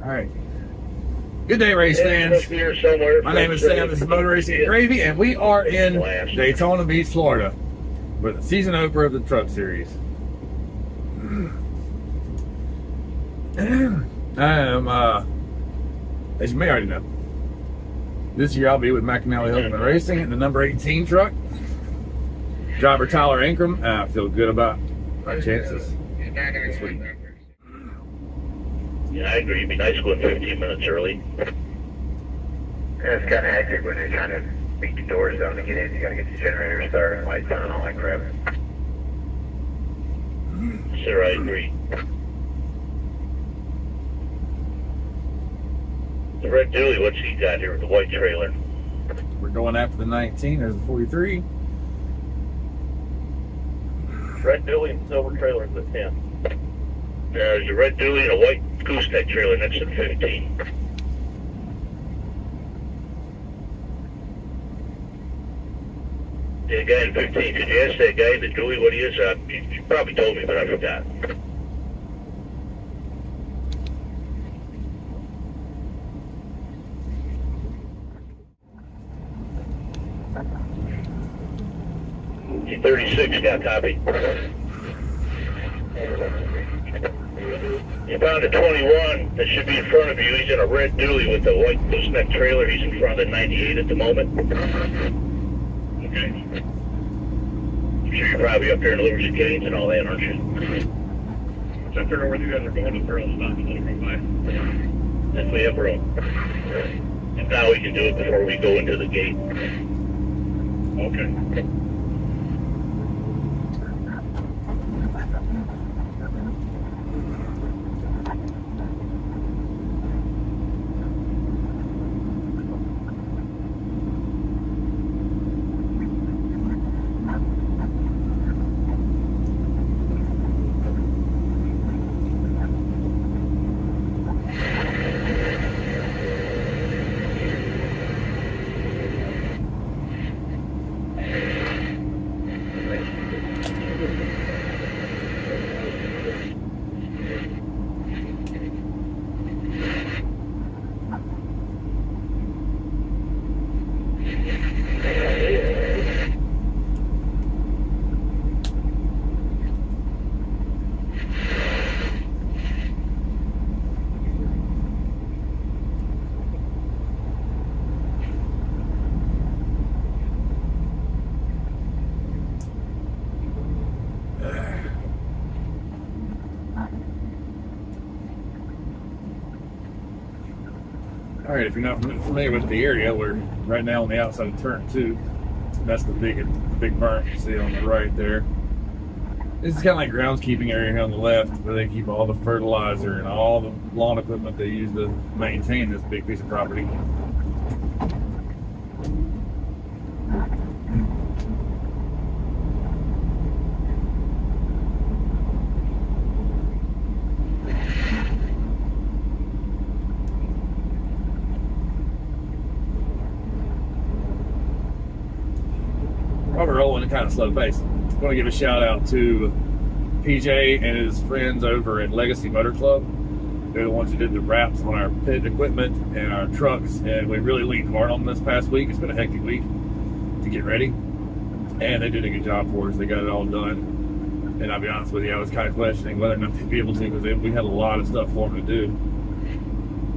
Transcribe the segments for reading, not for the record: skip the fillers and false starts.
All right. Good day, race fans. My name is Sam. This is Motor Racing and Gravy, and we are in Daytona Beach, Florida, with the season opener of the Truck Series. I am, as you may already know, this year I'll be with McAnally Hilton Racing in the number 18 truck. Driver Tyler Ankrum. I feel good about our chances this week. Yeah, I agree. It'd be nice going 15 minutes early. Yeah, it's kind of hectic when they're trying to beat the doors down to get in. You got to get the generator started, lights on, all that crap. Sir, I agree. The red dually, what's he got here with the white trailer? We're going after the 19. There's the 43. Red dually and silver trailer is the 10. There's a red dually and a white gooseneck trailer next to the 15. The guy in 15, could you ask that guy in the dually what he is? You probably told me, but I forgot. G36 got copy. You found a 21 that should be in front of you. He's in a red dually with a white gooseneck trailer. He's in front of the 98 at the moment. Okay. I'm sure you're probably up there in Liberty Canes and all that, aren't you? So I figure out where you guys are going to Pearl Stop and let them by. If we have room. And now we can do it before we go into the gate. Okay. All right, if you're not familiar with the area, we're right now on the outside of turn 2. That's the big burn you see on the right there. This is kind of like groundskeeping area here on the left, where they keep all the fertilizer and all the lawn equipment they use to maintain this big piece of property. While we're rolling at kind of slow pace, I want to give a shout out to PJ and his friends over at Legacy Motor Club. They're the ones who did the wraps on our pit equipment and our trucks, and we really leaned hard on them this past week. It's been a hectic week to get ready, and they did a good job for us. They got it all done, and I'll be honest with you, I was kind of questioning whether or not they'd be able to, because we had a lot of stuff for them to do,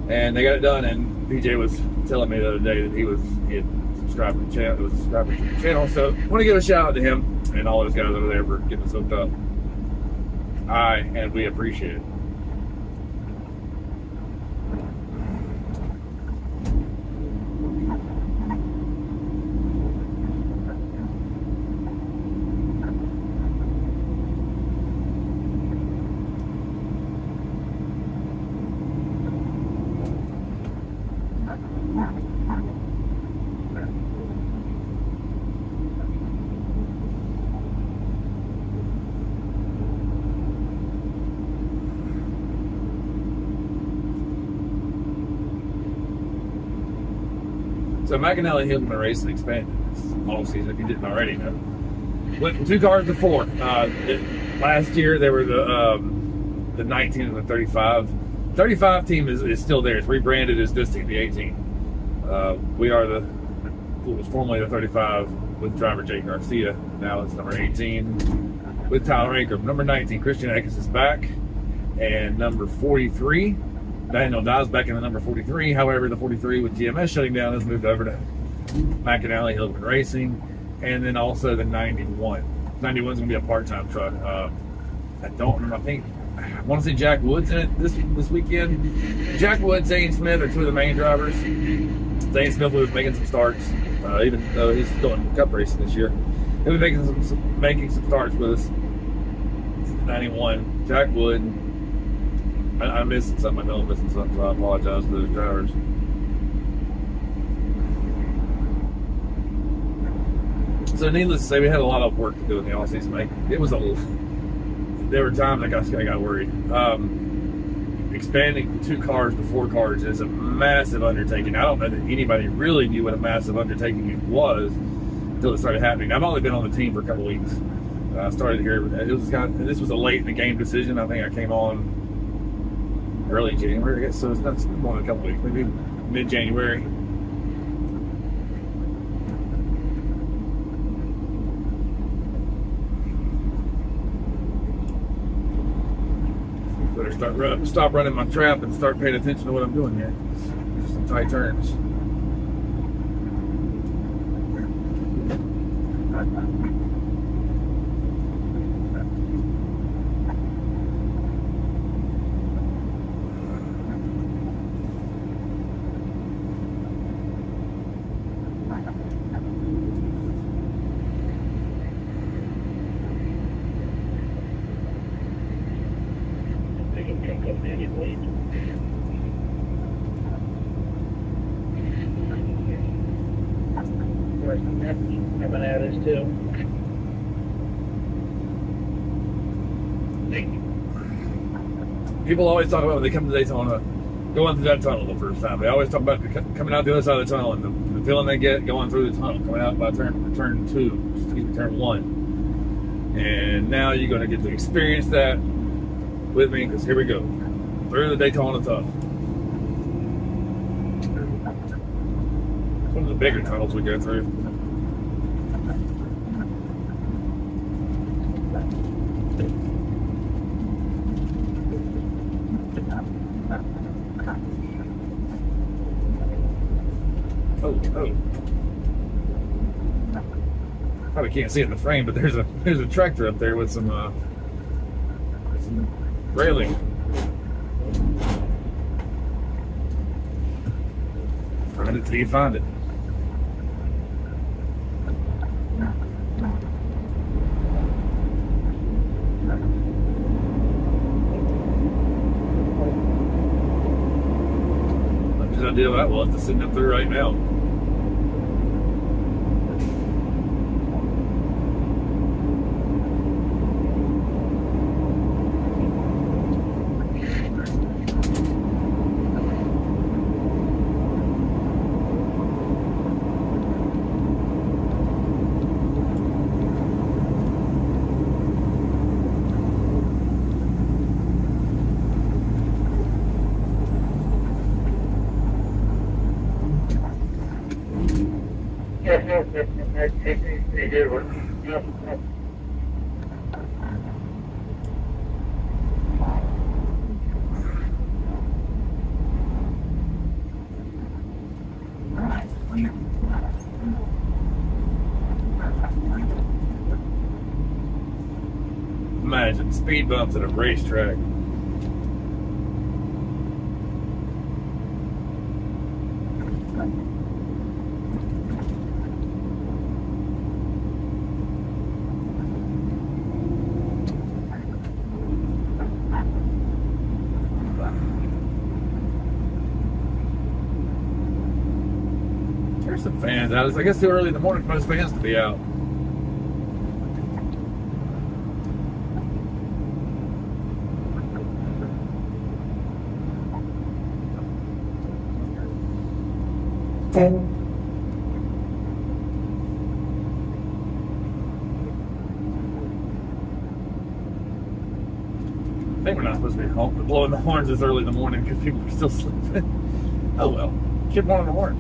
and they got it done. And PJ was telling me the other day that he had subscribed to the channel. Was subscribing to the channel, so I want to give a shout out to him and all those guys over there for getting us hooked up. And we appreciate it. So McAnally Hilton Racing expanded this all season, if you didn't already know. Went from 2 cars to 4. Last year they were the 19 and the 35. 35 team is still there. It's rebranded as this team, the 18. We are what was formerly the 35 with driver Jake Garcia. Now it's number 18 with Tyler Ankrum. Number 19, Christian Akins is back. And number 43, Daniel Dye's back in the number 43. However, the 43 with GMS shutting down has moved over to McAnally Hillman Racing. And then also the 91. 91 is going to be a part-time truck. I don't remember. I want to say Jack Wood's in it this weekend. Jack Wood, Zane Smith are two of the main drivers. Zane Smith was making some starts, even though he's doing cup racing this year. He'll be making some starts with us. 91. Jack Wood. I'm missing something. I know I'm missing something, so I apologize to those drivers. So needless to say, we had a lot of work to do in the off-season. There were times I got worried. Expanding 2 cars to 4 cars is a massive undertaking. I don't know that anybody really knew what a massive undertaking it was until it started happening. I've only been on the team for a couple weeks. I started here. This was a late in the game decision. I think I came on early January, I guess. So it's been more than a couple weeks, maybe mid-January. Better stop running my trap and start paying attention to what I'm doing here. Just some tight turns. People always talk about when they come to Daytona, going through that tunnel the first time. They always talk about coming out the other side of the tunnel and the feeling they get going through the tunnel, coming out by turn 1. And now you're going to get to experience that with me, because here we go. Through the Daytona tunnel. It's one of the bigger tunnels we go through. Oh. Probably can't see it in the frame, but there's a tractor up there with some railing. Find it till you find it. Much as I do that, well, it's sitting up there right now. They did work. Imagine speed bumps at a racetrack. There's some fans out. It's, I guess, too early in the morning for most fans to be out. I think we're not supposed to be blowing the horns this early in the morning because people are still sleeping. Oh well. Keep blowing the horn.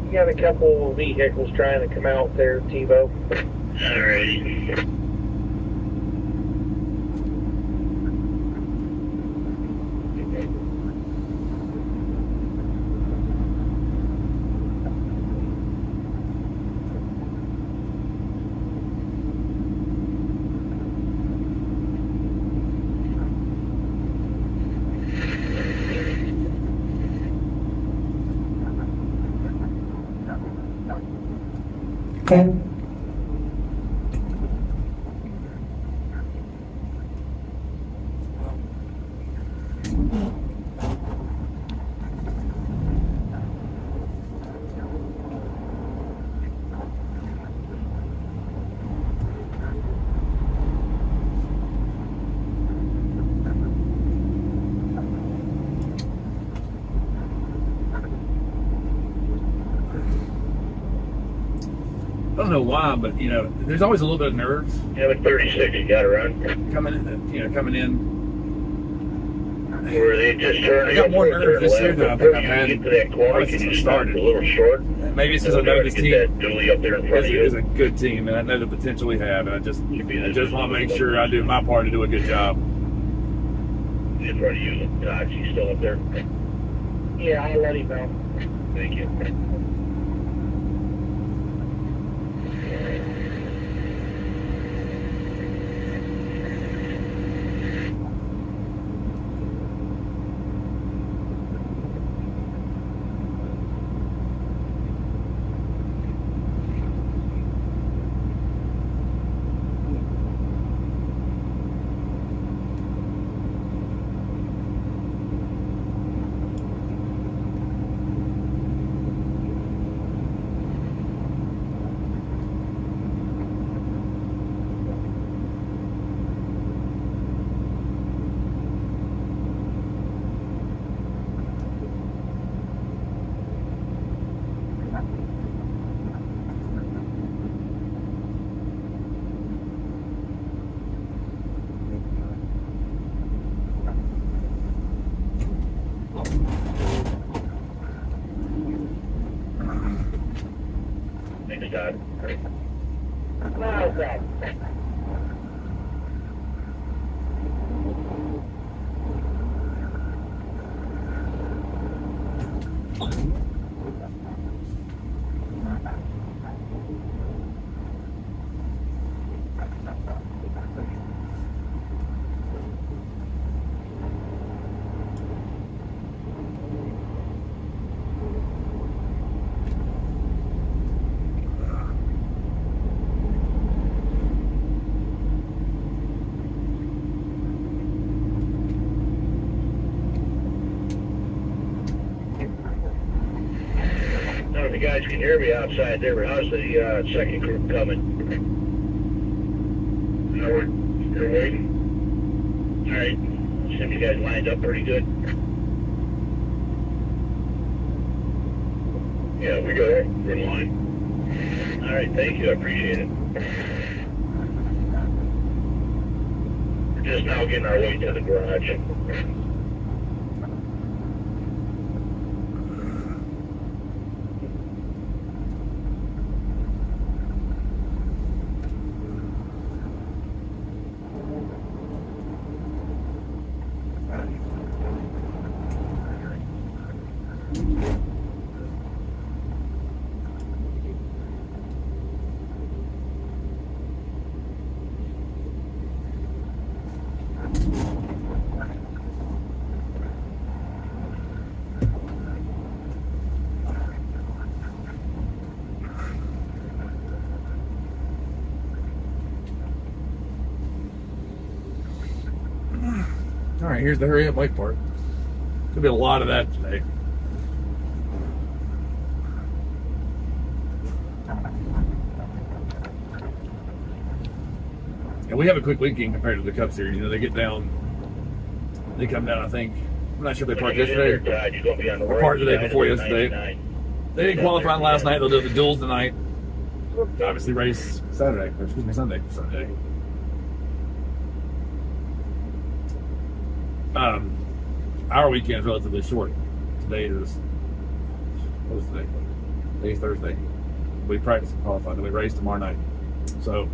You got a couple of vehicles trying to come out there, Tebow. Alrighty. I don't know why, but you know, there's always a little bit of nerves. Yeah, but 36, you got to run. Coming in. Where they just turn. I got more nerves this year than I think I've had to that corner, since can it you started. stop a little short? Maybe it's because I know this Get team that dually up there in front of you. is a good team, and I know the potential we have, and I just want to make sure I do my part to do a good job. In front of you, Dodge. He's still up there. Yeah, I'll let him know. Thank you. Thanks, Todd. No problem. I don't know if you guys can hear me outside there, but how's the second group coming? They're waiting. All right. Assume you guys lined up pretty good. Yeah, we got it. We're in line. All right, thank you. I appreciate it. We're just now getting our way to the garage. All right, here's the hurry up wait part. Could be a lot of that today. And we have a quick weekend compared to the Cup Series. You know, they come down, I think. I'm not sure if they parked yesterday. Or parked the day before yesterday. They didn't qualify last night. They'll do the duels tonight. Obviously race Sunday. Our weekend is relatively short. Today is, what is today? Today's Thursday. We practice and qualify, then we race tomorrow night. So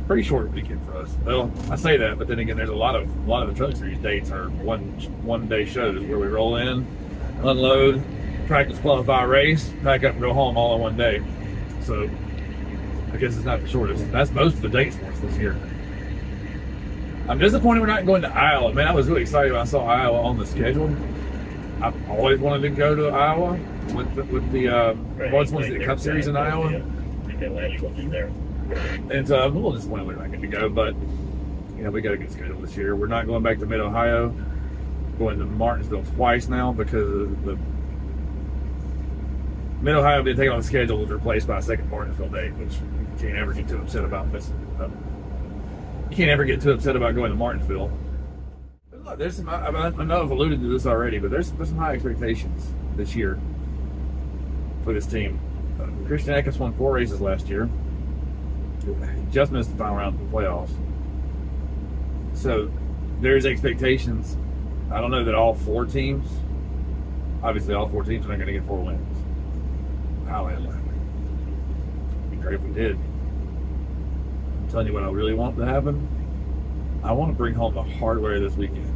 pretty short weekend for us. Well, I say that, but then again, there's a lot of the truck series dates are one day shows where we roll in, unload, practice, qualify, race, pack up, and go home all in one day. So I guess it's not the shortest. That's most of the dates for us this year. I'm disappointed we're not going to Iowa. Man, I was really excited when I saw Iowa on the schedule. I've always wanted to go to Iowa with the Cup Series in Iowa. That last one's in there. And so I'm a little disappointed we're not going to go, but you know, we got a good schedule this year. We're not going back to Mid-Ohio. Going to Martinsville twice now because of the Mid-Ohio being taken on the schedule was replaced by a second Martinsville date, which you can't ever get too upset about missing. You can't ever get too upset about going to Martinsville. Look, there's some, I know I've alluded to this already, but there's some high expectations this year for this team. Christian Eckes won 4 races last year. He just missed the final round of the playoffs. So there's expectations. I don't know that all 4 teams, obviously all 4 teams are not going to get 4 wins. How am I? It'd be great if we did. I'm telling you what I really want to happen. I want to bring home the hardware this weekend.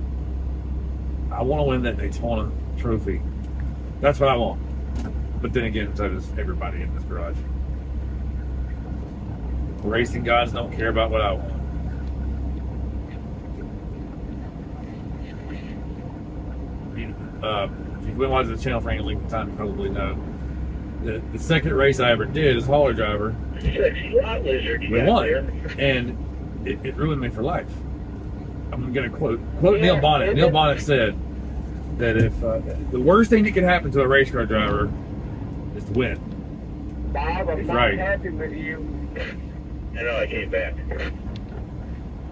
I want to win that Daytona trophy. That's what I want. But then again, so does everybody in this garage. Racing gods don't care about what I want. If you've been watching the channel for any length of time, you probably know the second race I ever did as hauler driver. Sexy lot lizard you we got won, there. and it ruined me for life. I'm going to quote Neil Bonnet. Neil Bonnet said that if the worst thing that can happen to a race car driver is to win. Bob, I'm He's not right. happy with you. I know, I came back.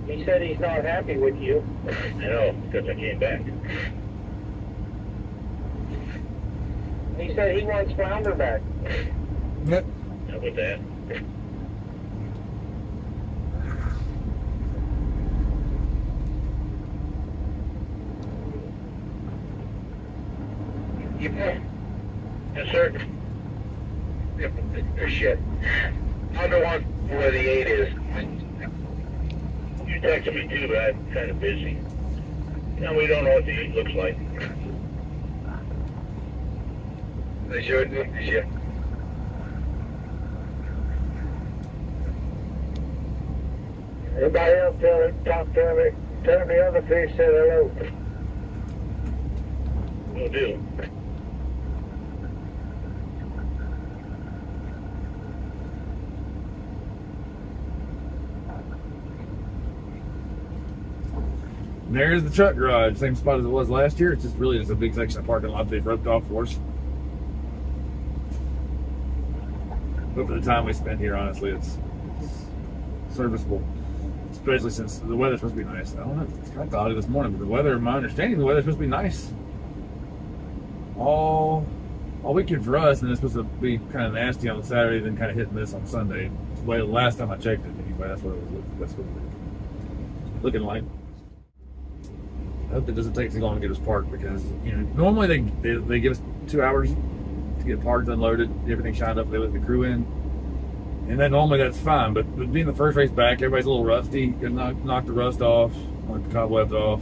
He said he's not happy with you. I know, because I came back. He said he wants Flounder back. Yep. How about that? Yes, sir. Shit. I don't want where the 8 is. You texted me too, but I'm kind of busy. No, we don't know what the 8 looks like. They showed me the shit. Anybody else talk to me? Tell him the other fish said hello. Will do. And there's the truck garage, same spot as it was last year. It's just really just a big section of parking lot they've roped off for us. But for the time we spend here, honestly, it's serviceable. Especially since the weather's supposed to be nice. I don't know, it's kind of cloudy this morning, but the weather, my understanding, the weather's supposed to be nice all weekend for us, and it's supposed to be kind of nasty on Saturday, then kind of hit and miss on Sunday. Well, the last time I checked it, anyway, that's what it was looking like. I hope it doesn't take too long to get us parked, because you know normally they give us 2 hours to get parked, unloaded, everything shined up, they let the crew in, and then normally that's fine. But being the first race back, everybody's a little rusty. Gonna knock the rust off, knock the cobwebs off.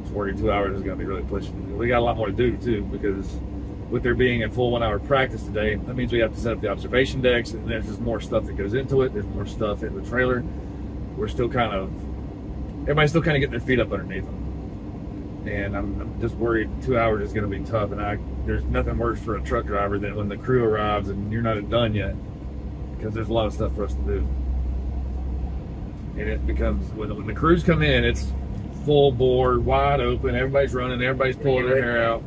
Just worried 2 hours is gonna be really pushing. We got a lot more to do too, because with there being a full 1 hour practice today, that means we have to set up the observation decks, and there's just more stuff that goes into it. There's more stuff in the trailer. We're still everybody's still kind of getting their feet up underneath them. And I'm just worried 2 hours is going to be tough. And there's nothing worse for a truck driver than when the crew arrives and you're not done yet, because there's a lot of stuff for us to do. And it becomes, when the crews come in, it's full bore, wide open. Everybody's running, everybody's pulling their hair out.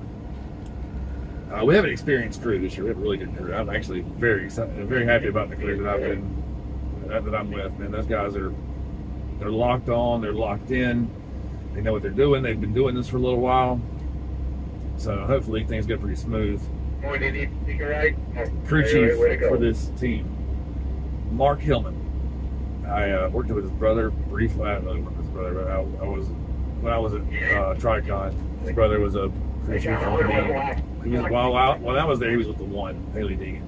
We have an experienced crew this year. We have a really good crew. I'm actually very excited, very happy about the crew that I'm with. Man, those guys they're locked on, they're locked in. They know what they're doing. They've been doing this for a little while. So hopefully things go pretty smooth. Boy, did he take a ride? Crew chief for this team, Mark Hillman. I worked with his brother briefly. I don't know his brother, but I was when I was at Tricon. His brother was a crew chief on me. He was, while I was there, he was with the one, Haley Deegan.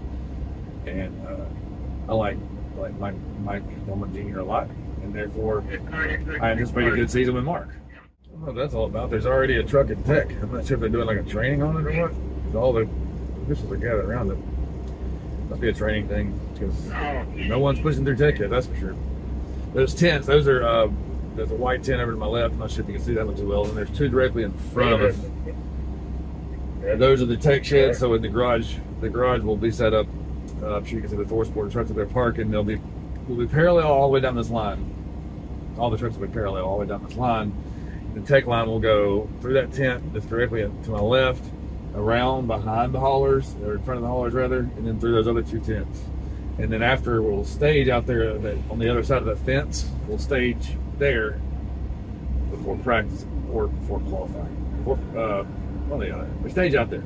And I like Mike Hillman Jr. a lot, and therefore I anticipate a good season with Mark. I don't know what that's all about. There's already a truck at Tech. I'm not sure if they're doing like a training on it or what. All the officials are gathered around it. Must be a training thing because no one's pushing through Tech yet, that's for sure. Those tents, those are, there's a white tent over to my left. I'm not sure if you can see that one too well. And there's two directly in front of us. Those are the Tech sheds. So in the garage will be set up. I'm sure you can see the Thor Sport trucks that they're parking. We'll be parallel all the way down this line. All the trucks will be parallel all the way down this line. The Tech line will go through that tent that's directly to my left, around behind the haulers, or in front of the haulers rather, and then through those other two tents. And then after, we'll stage out there on the other side of that fence. We'll stage there before practice or before qualifying. One or the other. We stage out there.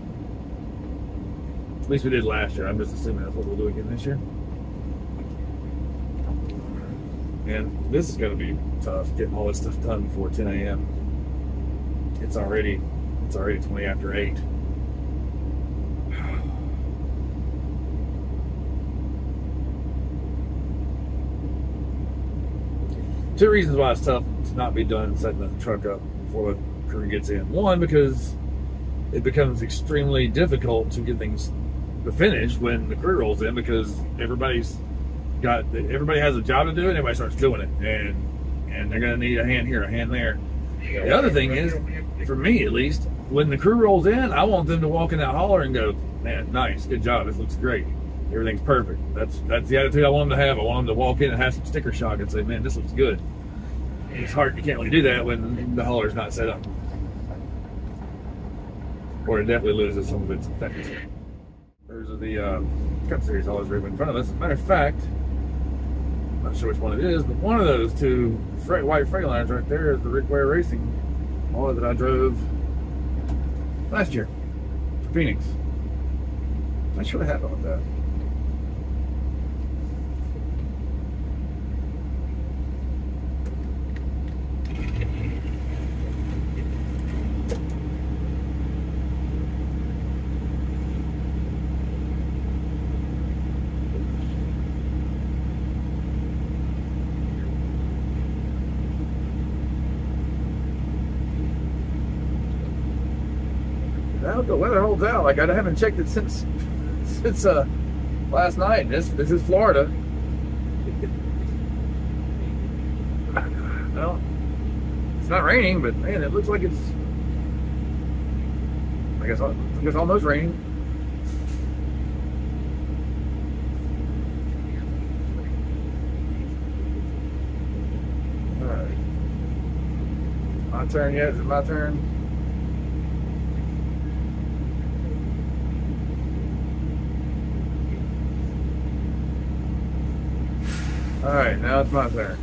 At least we did last year. I'm just assuming that's what we'll do again this year. And this is going to be tough, getting all this stuff done before 10 a.m. It's already 20 after 8. Two reasons why it's tough to not be done setting the truck up before the crew gets in. One, because it becomes extremely difficult to get things to finish when the crew rolls in, because everybody has a job to do and everybody starts doing it, and they're going to need a hand here, a hand there. The other thing is, for me at least, when the crew rolls in, I want them to walk in that hauler and go, man, nice, good job, this looks great, everything's perfect. That's the attitude I want them to have. I want them to walk in and have some sticker shock and say, man, this looks good. It's hard, you can't really do that when the hauler's not set up, or it definitely loses some of its effect. Those are the Cup Series haulers right in front of us. As a matter of fact, I'm not sure which one it is, but one of those two white Freightliners right there is the Rick Ware Racing hauler that I drove last year for Phoenix. I should have had on that. I hope the weather holds out. Like, I haven't checked it since last night. This is Florida. Well, it's not raining, but man, it looks like it's, I guess almost raining. All right. My turn yet? Is it my turn? All right, now it's my turn.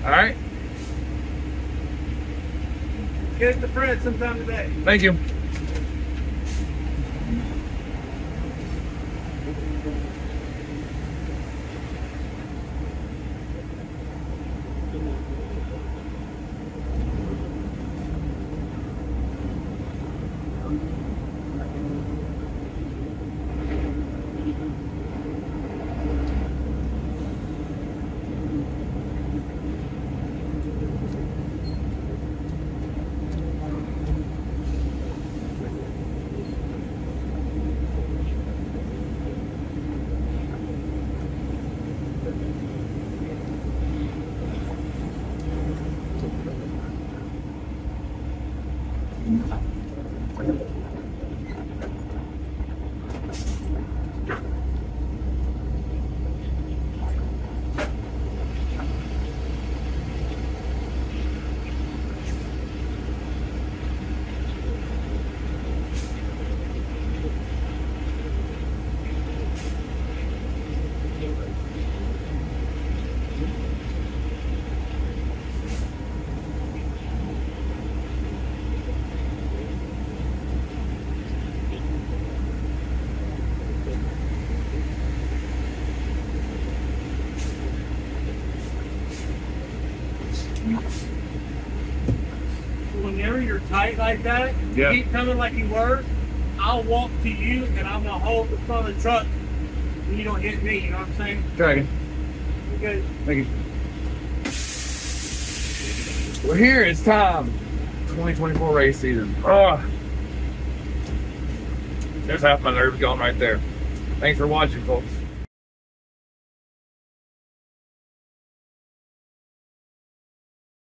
All right. Get it to Fred sometime today. Thank you. Whenever you're tight like that, Yeah. keep coming like you were, I'll walk to you and I'm gonna hold the front of the truck and you don't hit me, you know what I'm saying? Dragon. You good? Thank you. We're here, it's time. 2024 race season. Oh. There's half my nerves gone right there. Thanks for watching, folks.